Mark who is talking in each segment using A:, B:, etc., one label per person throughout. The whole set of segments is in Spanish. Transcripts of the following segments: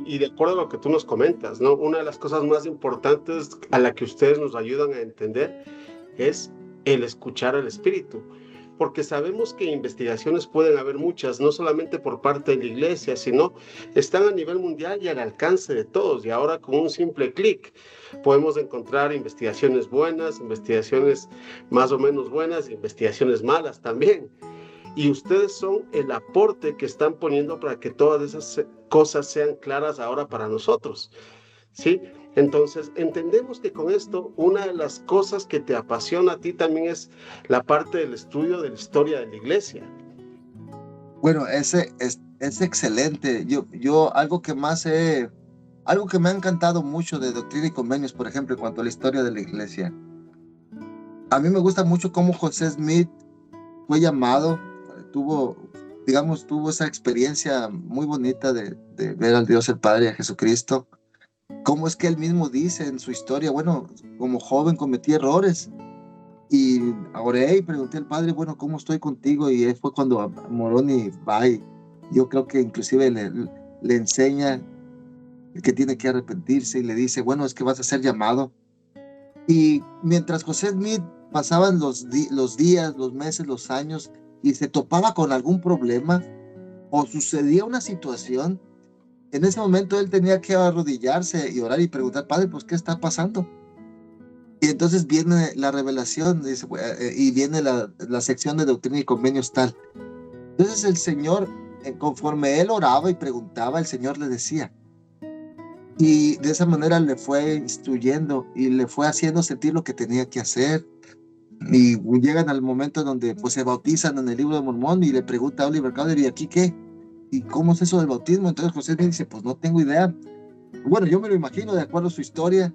A: y de acuerdo a lo que tú nos comentas, ¿no? Una de las cosas más importantes a la que ustedes nos ayudan a entender es el escuchar al espíritu, porque sabemos que investigaciones pueden haber muchas, no solamente por parte de la iglesia, sino están a nivel mundial y al alcance de todos. Y ahora con un simple clic podemos encontrar investigaciones buenas, investigaciones más o menos buenas, investigaciones malas también. Y ustedes son el aporte que están poniendo para que todas esas cosas sean claras ahora para nosotros, ¿sí? Entonces, entendemos que con esto, una de las cosas que te apasiona a ti también es la parte del estudio de la historia de la iglesia.
B: Bueno, ese es excelente. Algo que me ha encantado mucho de Doctrina y Convenios, por ejemplo, en cuanto a la historia de la iglesia. A mí me gusta mucho cómo José Smith fue llamado, tuvo, tuvo esa experiencia muy bonita de ver al Dios el Padre y a Jesucristo. Cómo es que él mismo dice en su historia, bueno, como joven cometí errores y oré y pregunté al Padre, bueno, ¿cómo estoy contigo? Y él fue cuando Moroni va y yo creo que inclusive le enseña que tiene que arrepentirse y le dice, bueno, es que vas a ser llamado. Y mientras José Smith pasaban los días, los meses, los años y se topaba con algún problema o sucedía una situación, en ese momento él tenía que arrodillarse y orar y preguntar, Padre, pues, ¿qué está pasando? Y entonces viene la revelación, dice, y viene la sección de Doctrina y Convenios tal. Entonces el Señor, conforme él oraba y preguntaba, el Señor le decía. Y de esa manera le fue instruyendo y le fue haciendo sentir lo que tenía que hacer. Y llegan al momento donde pues se bautizan en el Libro de Mormón y le pregunta a Oliver Cowdery, ¿y aquí qué? ¿Y cómo es eso del bautismo? Entonces José me dice, pues no tengo idea. Bueno, yo me lo imagino de acuerdo a su historia.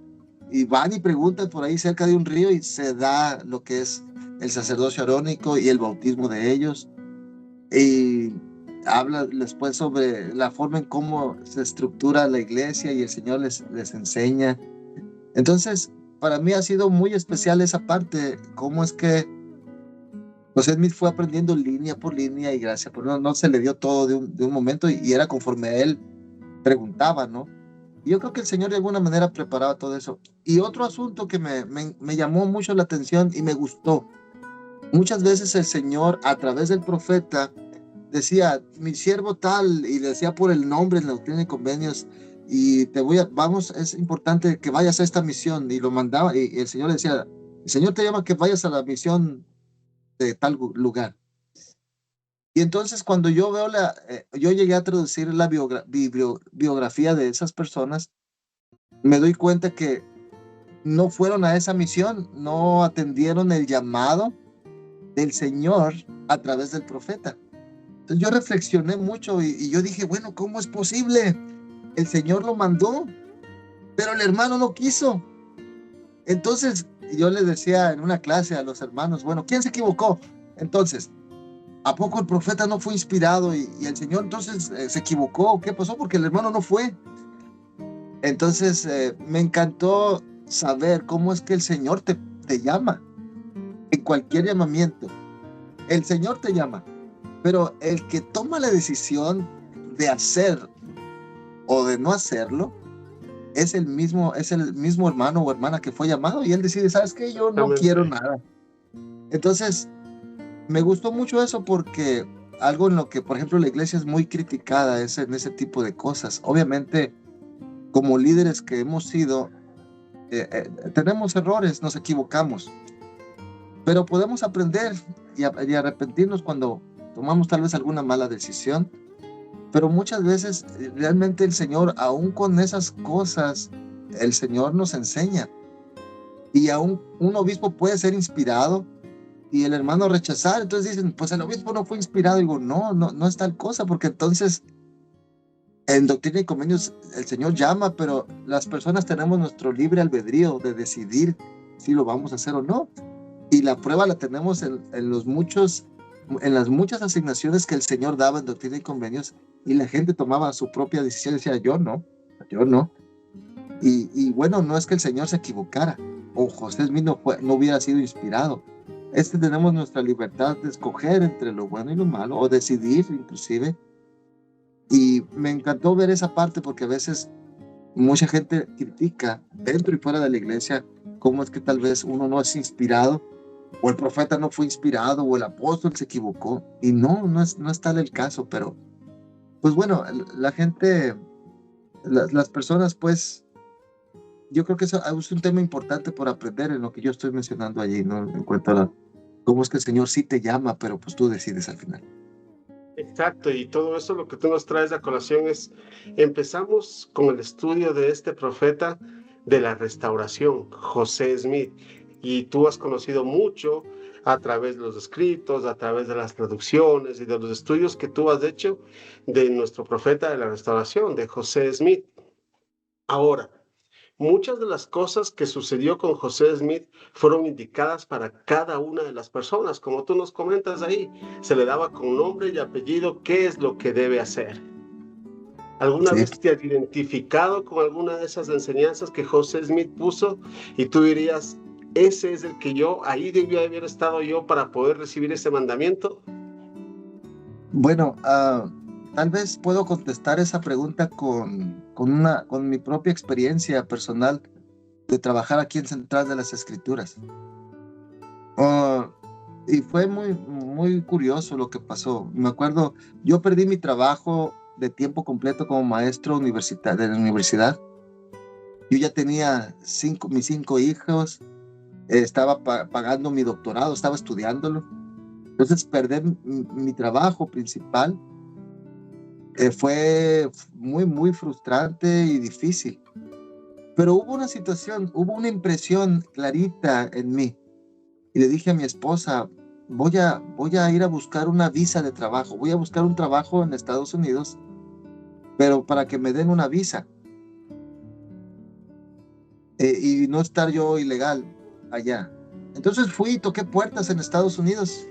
B: Y van y preguntan por ahí cerca de un río y se da lo que es el sacerdocio arónico y el bautismo de ellos. Y habla después sobre la forma en cómo se estructura la iglesia y el Señor les enseña. Entonces, para mí ha sido muy especial esa parte, cómo es que José Smith fue aprendiendo línea por línea y gracia, pero no se le dio todo de un momento y era conforme él preguntaba, ¿no? Y yo creo que el Señor de alguna manera preparaba todo eso. Y otro asunto que me llamó mucho la atención y me gustó, muchas veces el Señor a través del profeta decía, mi siervo tal, y le decía por el nombre en la Doctrina y Convenios, y vamos, es importante que vayas a esta misión, y lo mandaba, y el Señor le decía, el Señor te llama que vayas a la misión de tal lugar. Y entonces cuando yo veo yo llegué a traducir la biografía de esas personas, me doy cuenta que no fueron a esa misión, no atendieron el llamado del Señor a través del profeta. Entonces yo reflexioné mucho y yo dije, bueno, ¿cómo es posible? El Señor lo mandó, pero el hermano no quiso. Entonces yo les decía en una clase a los hermanos, bueno, ¿quién se equivocó? Entonces, ¿a poco el profeta no fue inspirado y el Señor entonces se equivocó? ¿Qué pasó? Porque el hermano no fue. Entonces me encantó saber cómo es que el Señor te llama en cualquier llamamiento. El Señor te llama, pero el que toma la decisión de hacer o de no hacerlo es el mismo hermano o hermana que fue llamado y él decide, ¿sabes qué? Yo no quiero nada. Entonces, me gustó mucho eso porque algo en lo que, por ejemplo, la iglesia es muy criticada es en ese tipo de cosas. Obviamente, como líderes que hemos sido, tenemos errores, nos equivocamos, pero podemos aprender y arrepentirnos cuando tomamos tal vez alguna mala decisión. Pero muchas veces realmente el Señor, aún con esas cosas, el Señor nos enseña. Y aún un obispo puede ser inspirado y el hermano rechazar. Entonces dicen, pues el obispo no fue inspirado. Y digo, no es tal cosa, porque entonces en Doctrina y Convenios el Señor llama, pero las personas tenemos nuestro libre albedrío de decidir si lo vamos a hacer o no. Y la prueba la tenemos en las muchas asignaciones que el Señor daba en Doctrina y Convenios, y la gente tomaba su propia decisión y decía, yo no. Y bueno, no es que el Señor se equivocara, o José Smith no hubiera sido inspirado. Tenemos nuestra libertad de escoger entre lo bueno y lo malo, o decidir inclusive. Y me encantó ver esa parte porque a veces mucha gente critica dentro y fuera de la iglesia cómo es que tal vez uno no es inspirado, o el profeta no fue inspirado, o el apóstol se equivocó. Y no es tal el caso, pero pues bueno, la gente, las personas, pues yo creo que eso es un tema importante por aprender en lo que yo estoy mencionando allí, ¿no? En cuanto a cómo es que el Señor sí te llama, pero pues tú decides al final.
A: Exacto, y todo eso lo que tú nos traes a colación es, empezamos con el estudio de este profeta de la restauración, José Smith, y tú has conocido mucho a través de los escritos, a través de las traducciones y de los estudios que tú has hecho de nuestro profeta de la restauración, de José Smith. Ahora, muchas de las cosas que sucedió con José Smith fueron indicadas para cada una de las personas. Como tú nos comentas ahí, se le daba con nombre y apellido qué es lo que debe hacer. ¿Alguna
B: Sí.
A: vez te has identificado con alguna de esas enseñanzas que José Smith puso y tú dirías, ese es el que yo, ahí debía haber estado yo para poder recibir ese mandamiento?
B: Bueno, tal vez puedo contestar esa pregunta con mi propia experiencia personal de trabajar aquí en Central de las Escrituras. Ah, y fue muy curioso lo que pasó. Me acuerdo, yo perdí mi trabajo de tiempo completo como maestro de la universidad. Yo ya tenía mis 5 hijos, estaba pagando mi doctorado, estaba estudiándolo. Entonces, perder mi trabajo principal fue muy frustrante y difícil. Pero hubo una situación, hubo una impresión clarita en mí. Y le dije a mi esposa, voy a ir a buscar una visa de trabajo, voy a buscar un trabajo en Estados Unidos, pero para que me den una visa y no estar yo ilegal allá. Entonces fui y toqué puertas en Estados Unidos.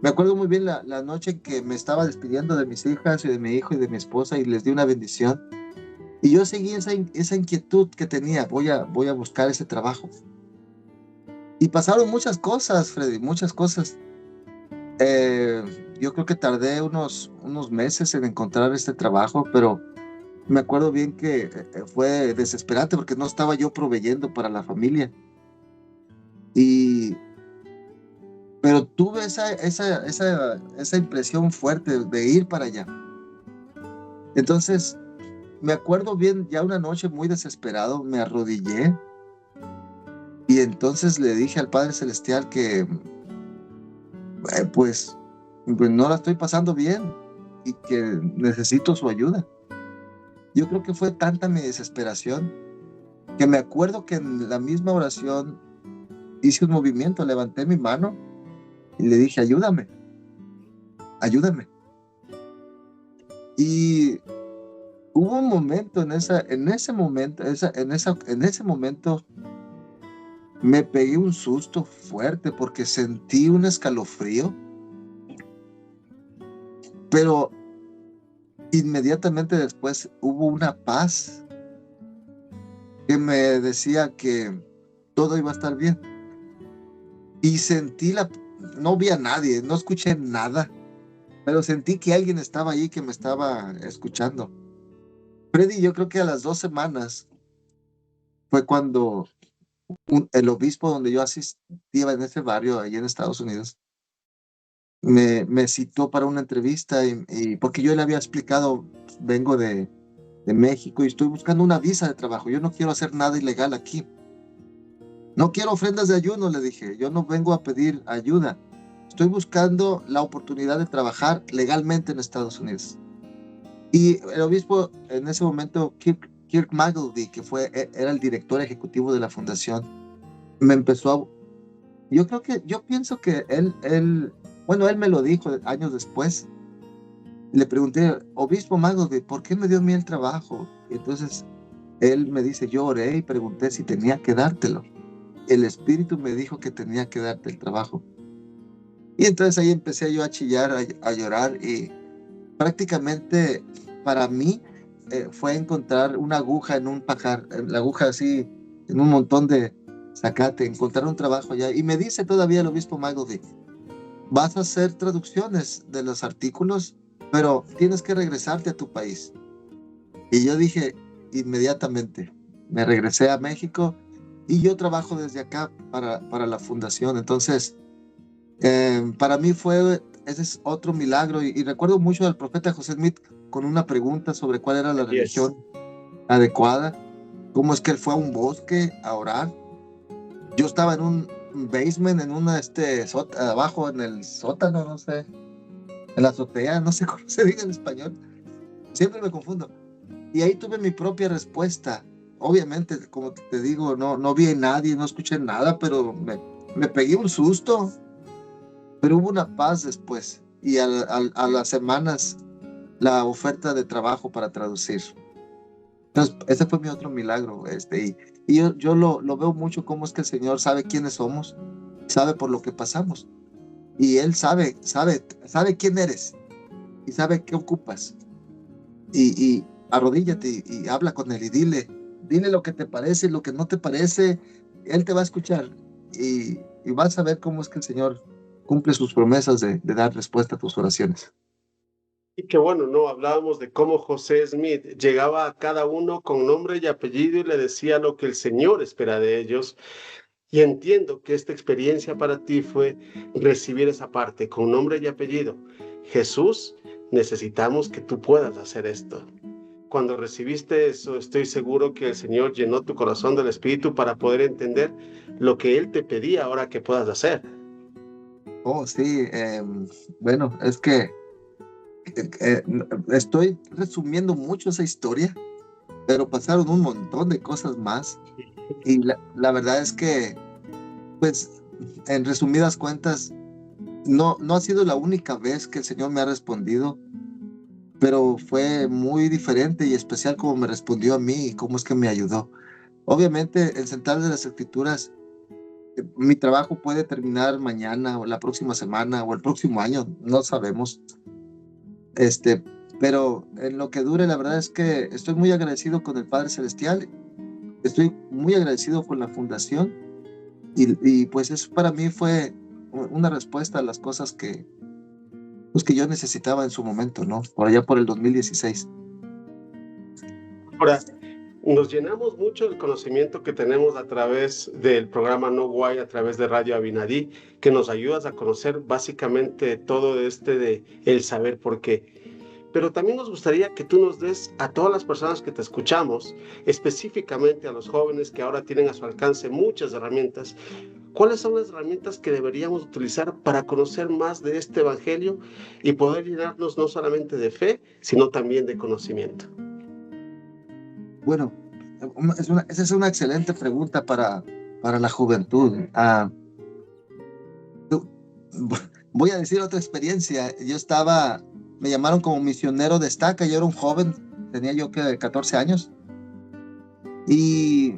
B: Me acuerdo muy bien la noche en que me estaba despidiendo de mis hijas y de mi hijo y de mi esposa y les di una bendición. Y yo seguí esa inquietud que tenía, voy a buscar ese trabajo. Y pasaron muchas cosas, Freddy, muchas cosas. Eh, yo creo que tardé unos meses en encontrar este trabajo, pero me acuerdo bien que fue desesperante porque no estaba yo proveyendo para la familia. Y, pero tuve esa impresión fuerte de ir para allá. Entonces, me acuerdo bien, ya una noche muy desesperado, me arrodillé y entonces le dije al Padre Celestial que, pues no la estoy pasando bien y que necesito su ayuda. Yo creo que fue tanta mi desesperación que me acuerdo que en la misma oración hice un movimiento, levanté mi mano y le dije, ayúdame, ayúdame. Y hubo un momento en ese momento me pegué un susto fuerte porque sentí un escalofrío, pero inmediatamente después hubo una paz que me decía que todo iba a estar bien. Y no vi a nadie, no escuché nada, pero sentí que alguien estaba ahí que me estaba escuchando. Freddy, yo creo que a las 2 semanas fue cuando el obispo donde yo asistía en ese barrio, allí en Estados Unidos, me citó para una entrevista y porque yo le había explicado, vengo de México y estoy buscando una visa de trabajo, yo no quiero hacer nada ilegal aquí. No quiero ofrendas de ayuno, le dije, yo no vengo a pedir ayuda. Estoy buscando la oportunidad de trabajar legalmente en Estados Unidos. Y el obispo en ese momento, Kirk Magleby, que era el director ejecutivo de la fundación, me empezó yo pienso que bueno, él me lo dijo años después. Le pregunté, obispo Magleby, ¿por qué me dio a mí el trabajo? Y entonces él me dice, yo oré y pregunté si tenía que dártelo. El Espíritu me dijo que tenía que darte el trabajo. Y entonces ahí empecé yo a chillar, a llorar y prácticamente para mí fue encontrar una aguja en un pajar, la aguja así en un montón de zacate, encontrar un trabajo allá. Y me dice todavía el obispo Magleby, vas a hacer traducciones de los artículos pero tienes que regresarte a tu país. Y yo dije inmediatamente, me regresé a México y yo trabajo desde acá para la fundación. Entonces, para mí ese es otro milagro. Y recuerdo mucho al profeta José Smith con una pregunta sobre cuál era la
A: Y es,
B: religión adecuada, cómo es que él fue a un bosque a orar. Yo estaba en un basement, en una, abajo en el sótano, no sé, en la azotea, no sé cómo se diga en español. Siempre me confundo. Y ahí tuve mi propia respuesta. Obviamente, como te digo, no vi a nadie, no escuché nada, pero me pegué un susto. Pero hubo una paz después. Y a las semanas, la oferta de trabajo para traducir. Entonces, ese fue mi otro milagro. Y yo lo veo mucho como es que el Señor sabe quiénes somos, sabe por lo que pasamos. Y Él sabe quién eres y sabe qué ocupas. Y arrodíllate y habla con Él y dile lo que te parece, lo que no te parece. Él te va a escuchar y vas a ver cómo es que el Señor cumple sus promesas de dar respuesta a tus oraciones.
A: y que bueno, no, hablábamos de cómo José Smith llegaba a cada uno con nombre y apellido y le decía lo que el Señor espera de ellos. Y entiendo que esta experiencia para ti fue recibir esa parte con nombre y apellido. Jesús, necesitamos que tú puedas hacer esto. Cuando recibiste eso, estoy seguro que el Señor llenó tu corazón del Espíritu para poder entender lo que Él te pedía ahora que puedas hacer.
B: Oh, sí, bueno, es que eh, estoy resumiendo mucho esa historia, pero pasaron un montón de cosas más. Y la verdad es que, pues, en resumidas cuentas, no ha sido la única vez que el Señor me ha respondido, pero fue muy diferente y especial como me respondió a mí y cómo es que me ayudó. Obviamente, el Central de las Escrituras, mi trabajo puede terminar mañana o la próxima semana o el próximo año, no sabemos. Este, pero en lo que dure, la verdad es que estoy muy agradecido con el Padre Celestial, estoy muy agradecido con la fundación y pues eso para mí fue una respuesta a las cosas que yo necesitaba en su momento, ¿no? Por allá por el 2016.
A: Ahora, nos llenamos mucho del conocimiento que tenemos a través del programa No Guay, a través de Radio Abinadí, que nos ayudas a conocer básicamente todo de el saber por qué. Pero también nos gustaría que tú nos des a todas las personas que te escuchamos, específicamente a los jóvenes que ahora tienen a su alcance muchas herramientas, ¿cuáles son las herramientas que deberíamos utilizar para conocer más de este Evangelio y poder llenarnos no solamente de fe, sino también de conocimiento?
B: Bueno, esa es una excelente pregunta para la juventud. Tú- Voy a decir otra experiencia. Me llamaron como misionero destaca, yo era un joven, tenía yo que 14 años. Y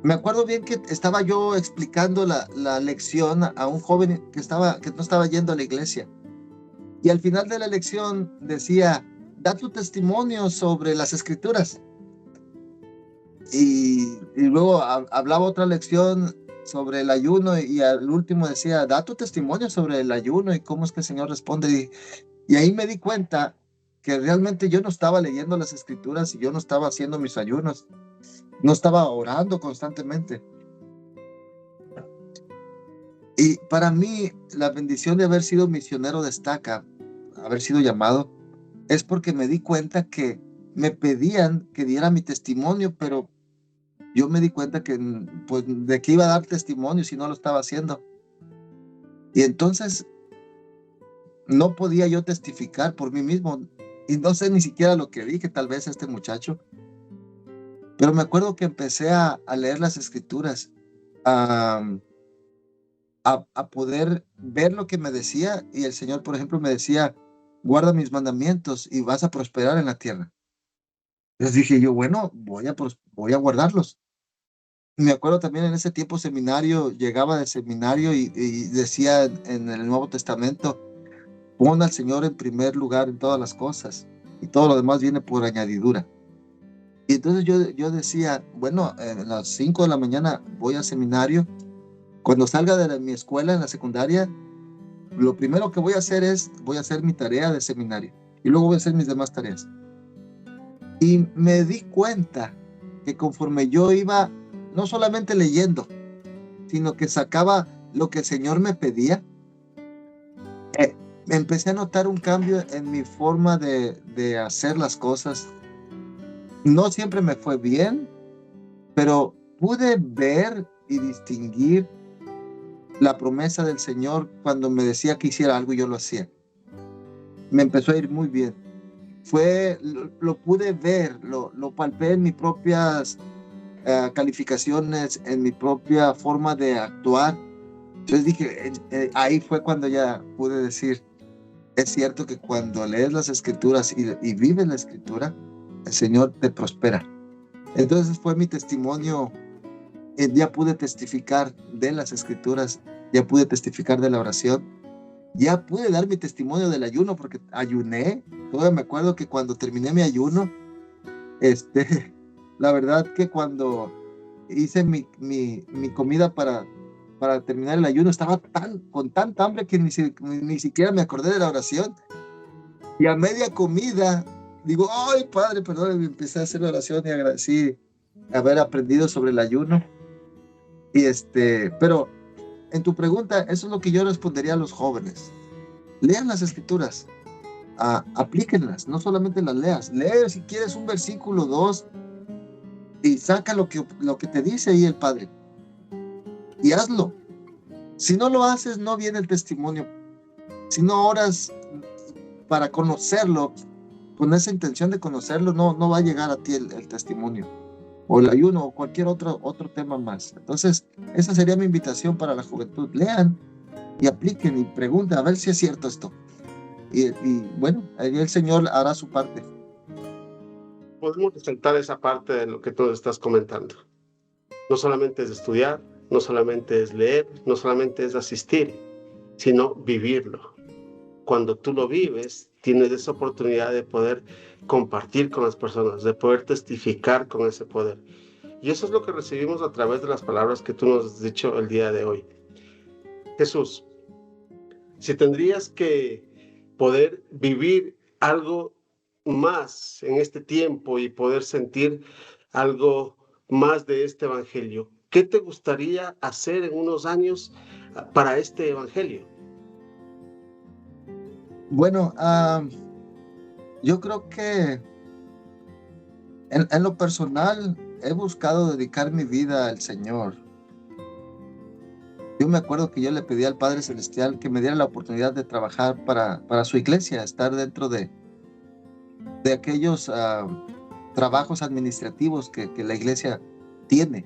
B: me acuerdo bien que estaba yo explicando la lección a un joven que no estaba yendo a la iglesia. Y al final de la lección decía, da tu testimonio sobre las escrituras. Y luego hablaba otra lección sobre el ayuno y al último decía, da tu testimonio sobre el ayuno y cómo es que el Señor responde. Y ahí me di cuenta que realmente yo no estaba leyendo las escrituras y yo no estaba haciendo mis ayunos, no estaba orando constantemente. Y para mí, la bendición de haber sido misionero destaca, haber sido llamado, es porque me di cuenta que me pedían que diera mi testimonio, pero yo me di cuenta que, pues, de qué iba a dar testimonio si no lo estaba haciendo. Y entonces no podía yo testificar por mí mismo. Y no sé ni siquiera lo que dije, tal vez a este muchacho. Pero me acuerdo que empecé a leer las escrituras, a, a poder ver lo que me decía. Y el Señor, por ejemplo, me decía, guarda mis mandamientos y vas a prosperar en la tierra. Entonces dije yo, bueno, voy a guardarlos. Me acuerdo también en ese tiempo seminario, llegaba del seminario y decía en el Nuevo Testamento, pon al Señor en primer lugar en todas las cosas y todo lo demás viene por añadidura. Y entonces yo decía, bueno, a las 5 de la mañana voy al seminario, cuando salga de mi escuela en la secundaria, lo primero que voy a hacer es, voy a hacer mi tarea de seminario y luego voy a hacer mis demás tareas. Y me di cuenta que conforme yo iba, no solamente leyendo, sino que sacaba lo que el Señor me pedía, empecé a notar un cambio en mi forma de hacer las cosas. No siempre me fue bien, pero pude ver y distinguir la promesa del Señor cuando me decía que hiciera algo y yo lo hacía. Me empezó a ir muy bien. Lo pude ver, lo palpé en mis propias calificaciones, en mi propia forma de actuar. Entonces dije, ahí fue cuando ya pude decir, es cierto que cuando lees las escrituras y vives la escritura, el Señor te prospera. Entonces fue mi testimonio. Ya pude testificar de las escrituras, ya pude testificar de la oración, ya pude dar mi testimonio del ayuno porque ayuné. Todavía me acuerdo que cuando terminé mi ayuno, la verdad que cuando hice mi comida para terminar el ayuno, estaba con tanta hambre que ni siquiera me acordé de la oración. Y a media comida, digo, ay, Padre, perdón, empecé a hacer la oración y agradecí haber aprendido sobre el ayuno. Pero en tu pregunta, eso es lo que yo respondería a los jóvenes. Lean las escrituras, aplíquenlas, no solamente las leas. Lee si quieres un versículo, 2, y saca lo que te dice ahí el Padre. Y hazlo. Si no lo haces, no viene el testimonio. Si no oras para conocerlo, con esa intención de conocerlo, no va a llegar a ti el testimonio, o el ayuno, o cualquier otro tema más. Entonces, esa sería mi invitación para la juventud. Lean y apliquen y pregunten a ver si es cierto esto. Y bueno, ahí el Señor hará su parte.
A: Podemos resaltar esa parte de lo que tú estás comentando. No solamente es estudiar, no solamente es leer, no solamente es asistir, sino vivirlo. Cuando tú lo vives, tienes esa oportunidad de poder compartir con las personas, de poder testificar con ese poder. Y eso es lo que recibimos a través de las palabras que tú nos has dicho el día de hoy. Jesús, si tendrías que poder vivir algo más en este tiempo y poder sentir algo más de este evangelio, ¿qué te gustaría hacer en unos años para este evangelio?
B: Bueno, yo creo que en lo personal he buscado dedicar mi vida al Señor. Yo me acuerdo que yo le pedí al Padre Celestial que me diera la oportunidad de trabajar para su iglesia, estar dentro de aquellos trabajos administrativos que la iglesia tiene.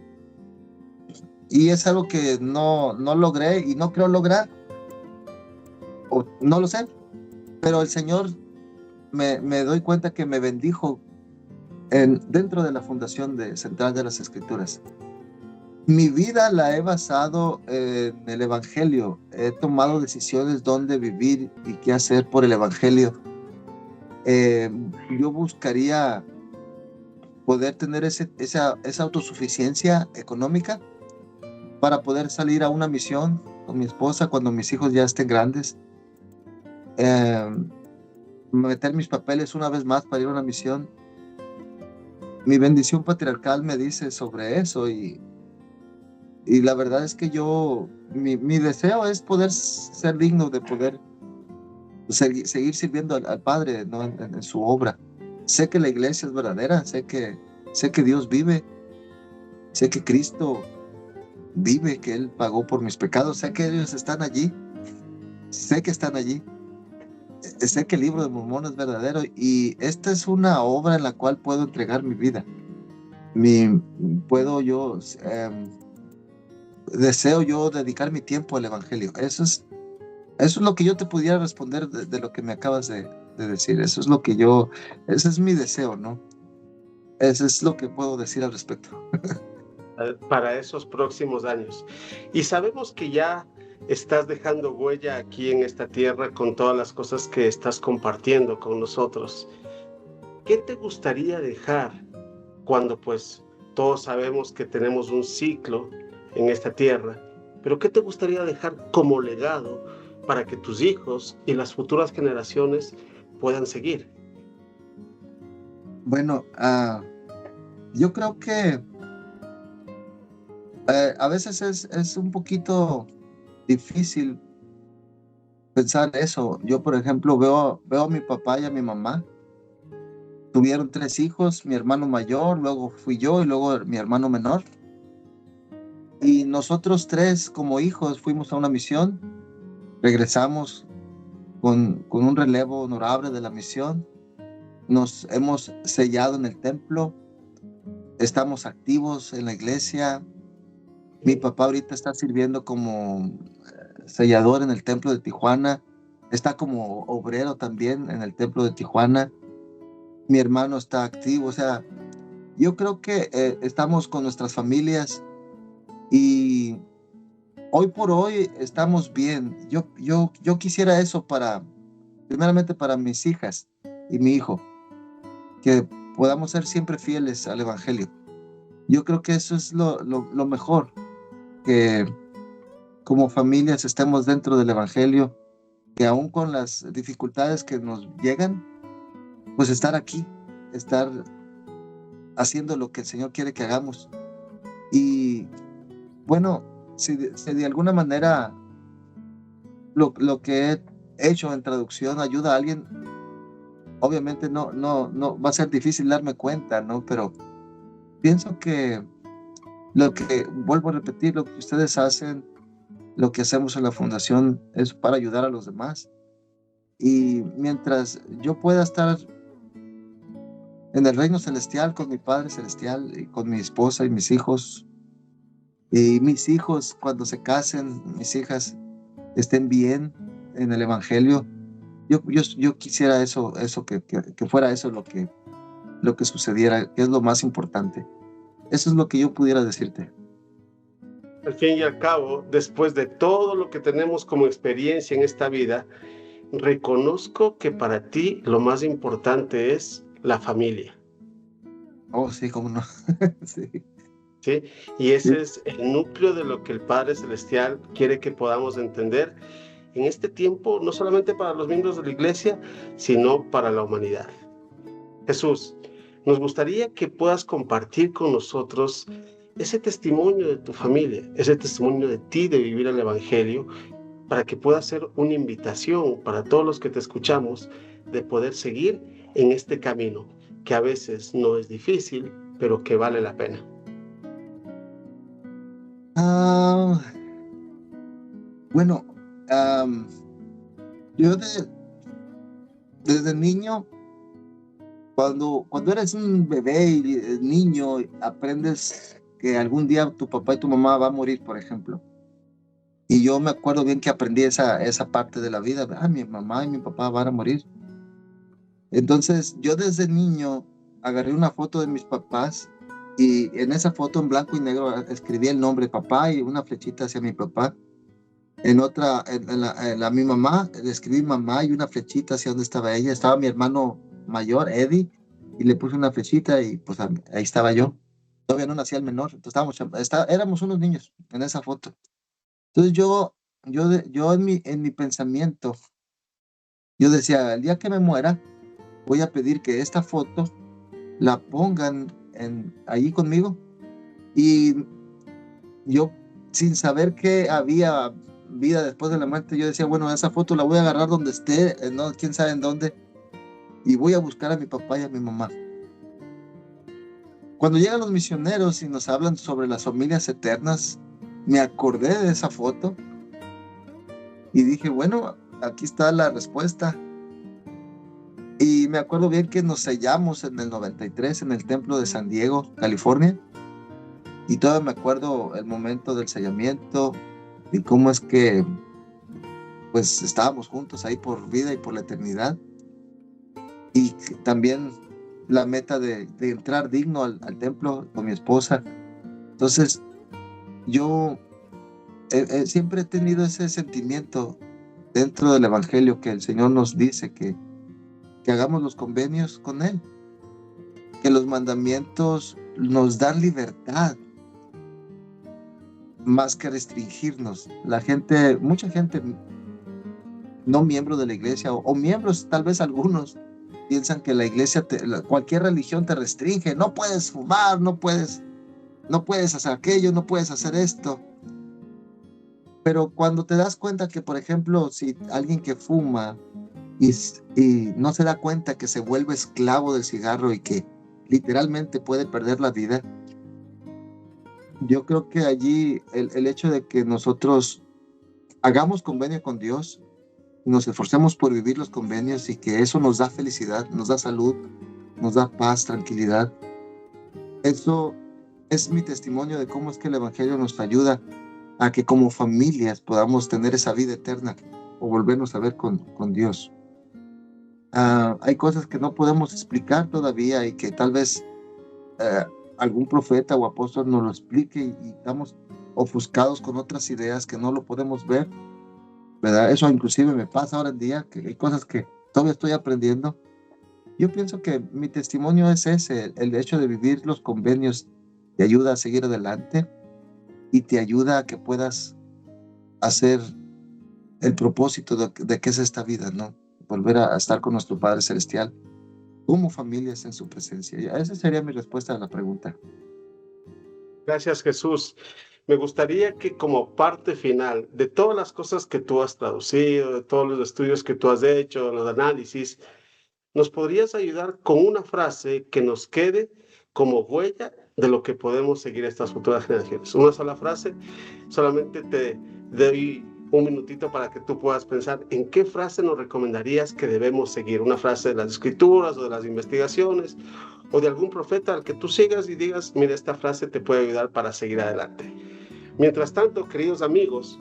B: Y es algo que no logré y no creo lograr, o no lo sé, pero el Señor me doy cuenta que me bendijo dentro de la fundación de Central de las Escrituras. Mi vida la he basado en el Evangelio. He tomado decisiones dónde vivir y qué hacer por el Evangelio. Yo buscaría poder tener esa autosuficiencia económica para poder salir a una misión con mi esposa cuando mis hijos ya estén grandes. Meter mis papeles una vez más para ir a una misión. Mi bendición patriarcal me dice sobre eso y la verdad es que mi deseo es poder ser digno de poder seguir sirviendo al Padre, ¿no? en su obra. Sé que la iglesia es verdadera, sé que Dios vive, sé que Cristo vive, que Él pagó por mis pecados, sé que ellos están allí, sé que están allí, sé que el libro de Mormón es verdadero y esta es una obra en la cual puedo entregar mi vida. Deseo yo dedicar mi tiempo al Evangelio. Eso es lo que yo te pudiera responder de lo que me acabas de decir. Ese es mi deseo, ¿no? Eso es lo que puedo decir al respecto.
A: Para esos próximos años. Y sabemos que ya estás dejando huella aquí en esta tierra con todas las cosas que estás compartiendo con nosotros. ¿Qué te gustaría dejar cuando pues todos sabemos que tenemos un ciclo en esta tierra? Pero ¿qué te gustaría dejar como legado para que tus hijos y las futuras generaciones puedan seguir?
B: Bueno, yo creo que a veces es un poquito difícil pensar eso. Yo, por ejemplo, veo a mi papá y a mi mamá. Tuvieron 3 hijos, mi hermano mayor, luego fui yo y luego mi hermano menor. Y nosotros 3 como hijos fuimos a una misión, regresamos con un relevo honorable de la misión. Nos hemos sellado en el templo, estamos activos en la iglesia. Mi papá ahorita está sirviendo como sellador en el templo de Tijuana, está como obrero también en el templo de Tijuana. Mi hermano está activo, o sea, yo creo que estamos con nuestras familias y hoy por hoy estamos bien. Yo quisiera eso primeramente para mis hijas y mi hijo, que podamos ser siempre fieles al Evangelio. Yo creo que eso es lo mejor, que como familias estemos dentro del Evangelio, que aún con las dificultades que nos llegan, pues estar aquí, estar haciendo lo que el Señor quiere que hagamos. Y bueno, si de alguna manera lo que he hecho en traducción ayuda a alguien, obviamente no va a ser difícil darme cuenta, ¿no? Pero pienso que vuelvo a repetir, lo que ustedes hacen, lo que hacemos en la fundación es para ayudar a los demás. Y mientras yo pueda estar en el reino celestial con mi Padre celestial y con mi esposa y mis hijos cuando se casen, mis hijas estén bien en el Evangelio, yo quisiera eso que fuera eso lo que sucediera, que es lo más importante. Eso es lo que yo pudiera decirte.
A: Al fin y al cabo, después de todo lo que tenemos como experiencia en esta vida, reconozco que para ti lo más importante es la familia.
B: Oh, sí, cómo no. Sí.
A: ¿Sí? Y ese es el núcleo de lo que el Padre Celestial quiere que podamos entender en este tiempo, no solamente para los miembros de la iglesia, sino para la humanidad. Jesús, nos gustaría que puedas compartir con nosotros ese testimonio de tu familia, ese testimonio de ti de vivir el Evangelio, para que pueda ser una invitación para todos los que te escuchamos de poder seguir en este camino, que a veces no es difícil, pero que vale la pena.
B: Bueno, yo desde niño, cuando eres un bebé y niño, aprendes que algún día tu papá y tu mamá va a morir, por ejemplo. Y yo me acuerdo bien que aprendí esa parte de la vida. Mi mamá y mi papá van a morir. Entonces, yo desde niño agarré una foto de mis papás y en esa foto en blanco y negro escribí el nombre papá y una flechita hacia mi papá. En otra, en la mi mamá, le escribí mamá y una flechita hacia donde estaba ella. Estaba mi hermano mayor, Eddie, y le puse una flechita y pues ahí estaba yo. Todavía no nacía el menor, entonces éramos unos niños en esa foto. Entonces yo en mi pensamiento, yo decía, el día que me muera, voy a pedir que esta foto la pongan ahí conmigo. Y yo, sin saber que había vida después de la muerte, yo decía, bueno, esa foto la voy a agarrar donde esté, no, quién sabe en dónde, y voy a buscar a mi papá y a mi mamá. Cuando llegan los misioneros y nos hablan sobre las familias eternas, me acordé de esa foto y dije, bueno, aquí está la respuesta. Y me acuerdo bien que nos sellamos en el 93 en el templo de San Diego, California, y todavía me acuerdo el momento del sellamiento y cómo es que pues estábamos juntos ahí por vida y por la eternidad, y también la meta de entrar digno al templo con mi esposa. Entonces yo siempre he tenido ese sentimiento dentro del Evangelio, que el Señor nos dice que hagamos los convenios con Él, que los mandamientos nos dan libertad más que restringirnos. Mucha gente no miembros de la iglesia, o miembros, tal vez algunos, piensan que la iglesia, cualquier religión te restringe, no puedes fumar, no puedes hacer aquello, no puedes hacer esto. Pero cuando te das cuenta que, por ejemplo, si alguien que fuma y no se da cuenta que se vuelve esclavo del cigarro y que literalmente puede perder la vida, yo creo que allí el hecho de que nosotros hagamos convenio con Dios, nos esforcemos por vivir los convenios y que eso nos da felicidad, nos da salud, nos da paz, tranquilidad. Eso es mi testimonio de cómo es que el Evangelio nos ayuda a que como familias podamos tener esa vida eterna o volvernos a ver con Dios. Hay cosas que no podemos explicar todavía y que tal vez algún profeta o apóstol nos lo explique y estamos ofuscados con otras ideas que no lo podemos ver, ¿verdad? Eso inclusive me pasa ahora en día, que hay cosas que todavía estoy aprendiendo. Yo pienso que mi testimonio es ese, el hecho de vivir los convenios te ayuda a seguir adelante y te ayuda a que puedas hacer el propósito de qué es esta vida, ¿no? Volver a estar con nuestro Padre Celestial como familias en su presencia. Y esa sería mi respuesta a la pregunta.
A: Gracias, Jesús. Me gustaría que como parte final de todas las cosas que tú has traducido, de todos los estudios que tú has hecho, los análisis, ¿nos podrías ayudar con una frase que nos quede como huella de lo que podemos seguir estas futuras generaciones? Una sola frase, solamente te doy un minutito para que tú puedas pensar en qué frase nos recomendarías que debemos seguir. Una frase de las escrituras o de las investigaciones o de algún profeta al que tú sigas y digas, mira, esta frase te puede ayudar para seguir adelante. Mientras tanto, queridos amigos,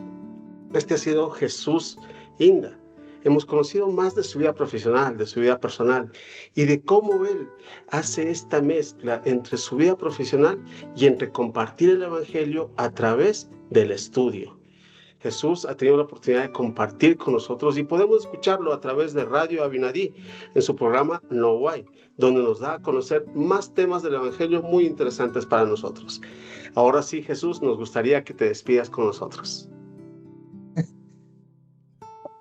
A: este ha sido Jesús Inda. Hemos conocido más de su vida profesional, de su vida personal y de cómo él hace esta mezcla entre su vida profesional y entre compartir el Evangelio a través del estudio. Jesús ha tenido la oportunidad de compartir con nosotros y podemos escucharlo a través de Radio Abinadí en su programa No Way, donde nos da a conocer más temas del Evangelio muy interesantes para nosotros. Ahora sí, Jesús, nos gustaría que te despidas con nosotros.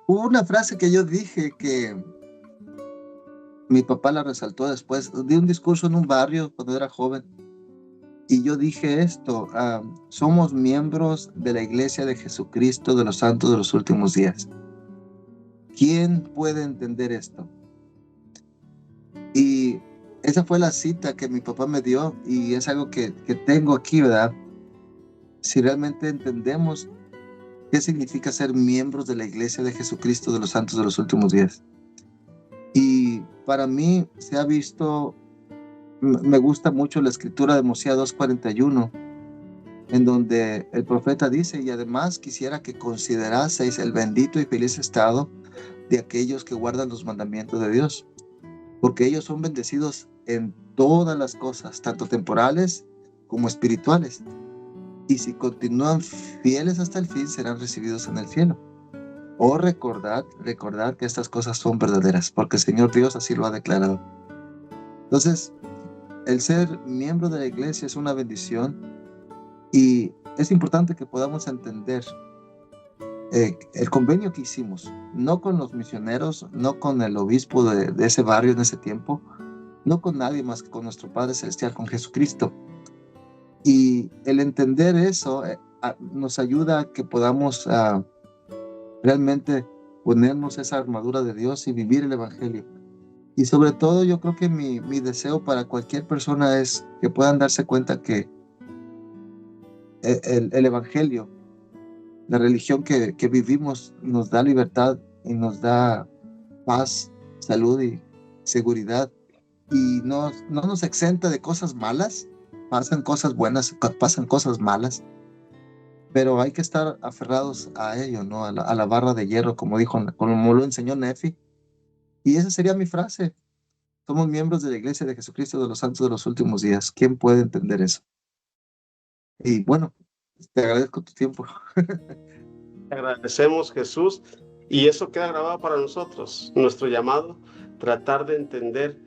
B: Hubo una frase que yo dije que mi papá la resaltó después de un discurso en un barrio cuando era joven. Y yo dije esto, somos miembros de la Iglesia de Jesucristo de los Santos de los Últimos Días. ¿Quién puede entender esto? Y esa fue la cita que mi papá me dio y es algo que tengo aquí, ¿verdad? Si realmente entendemos qué significa ser miembros de la Iglesia de Jesucristo de los Santos de los Últimos Días. Y para mí se ha visto, me gusta mucho la escritura de Mosiah 2:41, en donde el profeta dice, y además quisiera que consideraseis el bendito y feliz estado de aquellos que guardan los mandamientos de Dios, porque ellos son bendecidos en todas las cosas, tanto temporales como espirituales. Y si continúan fieles hasta el fin, serán recibidos en el cielo. O recordad que estas cosas son verdaderas, porque el Señor Dios así lo ha declarado. Entonces, el ser miembro de la iglesia es una bendición y es importante que podamos entender el convenio que hicimos, no con los misioneros, no con el obispo de ese barrio en ese tiempo, no con nadie más que con nuestro Padre Celestial, con Jesucristo. Y el entender eso nos ayuda a que podamos realmente ponernos esa armadura de Dios y vivir el Evangelio. Y sobre todo yo creo que mi deseo para cualquier persona es que puedan darse cuenta que el Evangelio, la religión que vivimos, nos da libertad y nos da paz, salud y seguridad. Y no nos exenta de cosas malas. Pasan cosas buenas, pasan cosas malas, pero hay que estar aferrados a ello, ¿no? A la barra de hierro, como lo enseñó Nefi. Y esa sería mi frase. Somos miembros de la Iglesia de Jesucristo de los Santos de los Últimos Días. ¿Quién puede entender eso? Y bueno, te agradezco tu tiempo.
A: Te agradecemos, Jesús, y eso queda grabado para nosotros, nuestro llamado, tratar de entender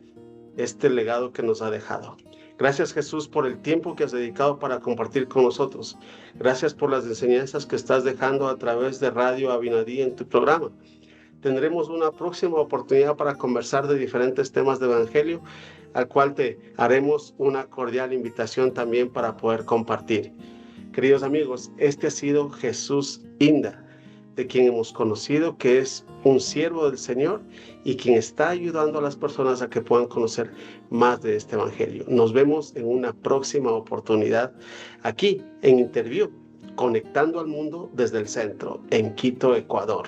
A: este legado que nos ha dejado. Gracias, Jesús, por el tiempo que has dedicado para compartir con nosotros. Gracias por las enseñanzas que estás dejando a través de Radio Abinadí en tu programa. tendremos una próxima oportunidad para conversar de diferentes temas de evangelio, al cual te haremos una cordial invitación también para poder compartir. Queridos amigos, este ha sido Jesús Inda, de quien hemos conocido que es un siervo del Señor y quien está ayudando a las personas a que puedan conocer más de este evangelio. Nos vemos en una próxima oportunidad aquí en Interview, conectando al mundo desde el centro, en Quito, Ecuador.